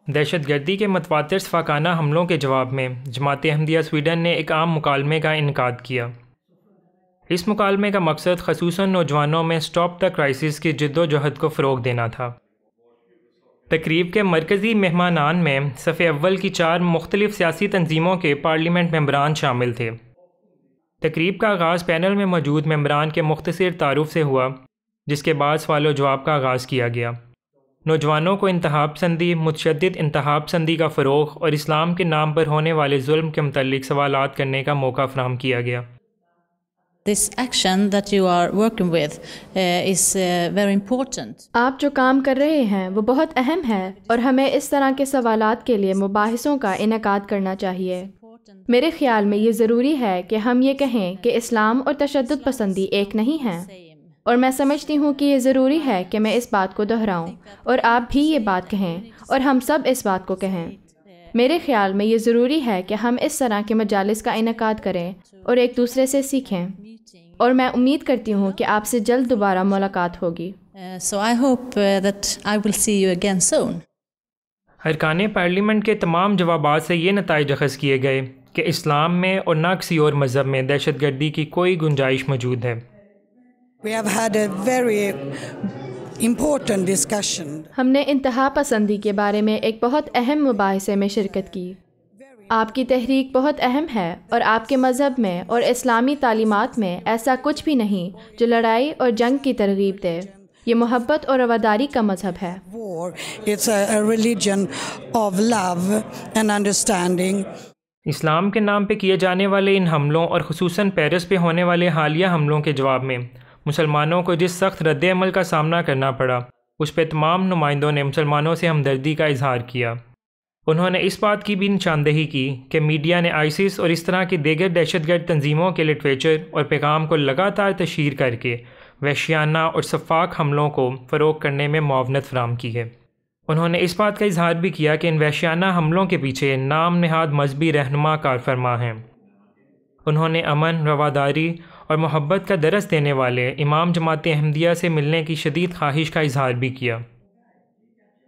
دہشت گردی کے متواتر شفاقانہ حملوں کے جواب میں جماعت احمدیہ سویڈن نے ایک عام مکالمے کا انعقاد کیا۔ اس مکالمے کا مقصد خصوصاً نوجوانوں میں اسٹاپ دا کرائسس کی جد و جہد کو فروغ دینا تھا۔ تقریب کے مرکزی مہمانان میں صف اول کی 4 مختلف سیاسی تنظیموں کے پارلیمنٹ ممبران شامل تھے۔ تقریب کا آغاز پینل میں موجود ممبران کے مختصر تعارف سے ہوا، جس کے بعد سوال و جواب کا آغاز کیا گیا۔ نوجوانوں کو انتہا پسندی، متشدد انتہا پسندی کا فروغ اور اسلام کے نام پر ہونے والے ظلم کے متعلق سوالات کرنے کا موقع فراہم کیا گیا۔ This action that you are working with is very important. آپ جو کام کر رہے ہیں وہ بہت اہم ہے اور ہمیں اس طرح کے سوالات کے لیے مباحثوں کا انعقاد کرنا چاہیے۔ میرے خیال میں یہ ضروری ہے کہ ہم یہ کہیں کہ اسلام اور تشدد پسندی ایک نہیں ہیں، اور میں سمجھتی ہوں کہ یہ ضروری ہے کہ میں اس بات کو دہراؤں اور آپ بھی یہ بات کہیں اور ہم سب اس بات کو کہیں۔ میرے خیال میں یہ ضروری ہے کہ ہم اس طرح کے مجالس کا انعقاد کریں اور ایک دوسرے سے سیکھیں، اور میں امید کرتی ہوں کہ آپ سے جلد دوبارہ ملاقات ہوگی۔ So I hope that I will see you again soon. ارکان پارلیمنٹ کے تمام جوابات سے یہ نتائج اخذ کیے گئے کہ اسلام میں اور نہ کسی اور مذہب میں دہشت گردی کی کوئی گنجائش موجود ہے۔ We have had a very important discussion. ہم نے انتہا پسندی کے بارے میں ایک بہت اہم مباحثے میں شرکت کی۔ آپ کی تحریک بہت اہم ہے، اور آپ کے مذہب میں اور اسلامی تعلیمات میں ایسا کچھ بھی نہیں جو لڑائی اور جنگ کی ترغیب دے۔ یہ محبت اور رواداری کا مذہب ہے۔ War, it's a religion of love and understanding. اسلام کے نام پہ کیے جانے والے ان حملوں اور خصوصاً پیرس پہ ہونے والے حالیہ حملوں کے جواب میں مسلمانوں کو جس سخت رد عمل کا سامنا کرنا پڑا، اس پہ تمام نمائندوں نے مسلمانوں سے ہمدردی کا اظہار کیا۔ انہوں نے اس بات کی بھی نشاندہی کی کہ میڈیا نے آئسس اور اس طرح کی دیگر دہشت گرد تنظیموں کے لٹریچر اور پیغام کو لگاتار تشہیر کر کے وحشیانہ اور شفاق حملوں کو فروغ کرنے میں معاونت فراہم کی ہے۔ انہوں نے اس بات کا اظہار بھی کیا کہ ان وحشیانہ حملوں کے پیچھے نام نہاد مذہبی رہنما کار فرما ہیں۔ انہوں نے امن، رواداری اور محبت کا درس دینے والے امام جماعت احمدیہ سے ملنے کی شدید خواہش کا اظہار بھی کیا۔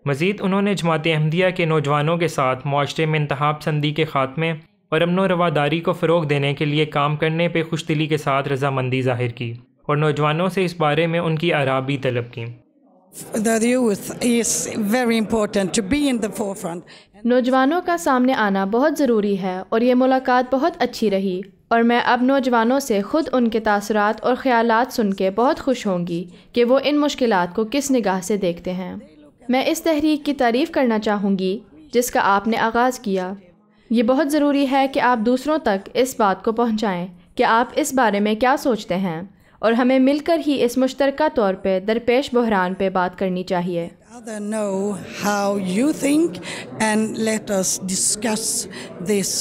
مزید انہوں نے جماعت احمدیہ کے نوجوانوں کے ساتھ معاشرے میں انتہا پسندی کے خاتمے اور امن و رواداری کو فروغ دینے کے لیے کام کرنے پہ خوش دلی کے ساتھ رضامندی ظاہر کی، اور نوجوانوں سے اس بارے میں ان کی آراء بھی طلب کی۔ The youth is very important to be in the forefront. نوجوانوں کا سامنے آنا بہت ضروری ہے، اور یہ ملاقات بہت اچھی رہی، اور میں اب نوجوانوں سے خود ان کے تاثرات اور خیالات سن کے بہت خوش ہوں گی کہ وہ ان مشکلات کو کس نگاہ سے دیکھتے ہیں۔ میں اس تحریک کی تعریف کرنا چاہوں گی جس کا آپ نے آغاز کیا۔ یہ بہت ضروری ہے کہ آپ دوسروں تک اس بات کو پہنچائیں کہ آپ اس بارے میں کیا سوچتے ہیں، اور ہمیں مل کر ہی اس مشترکہ طور پہ درپیش بحران پہ بات کرنی چاہیے۔ Other know how you think and let us discuss this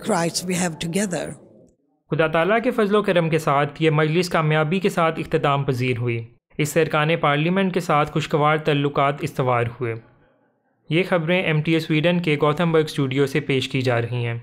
crisis we have together. خدا تعالیٰ کے فضل و کرم کے ساتھ یہ مجلس کامیابی کے ساتھ اختتام پذیر ہوئی۔ اس سے ارکان پارلیمنٹ کے ساتھ خوشگوار تعلقات استوار ہوئے۔ یہ خبریں MTA سویڈن کے گوتھمبرگ اسٹوڈیو سے پیش کی جا رہی ہیں۔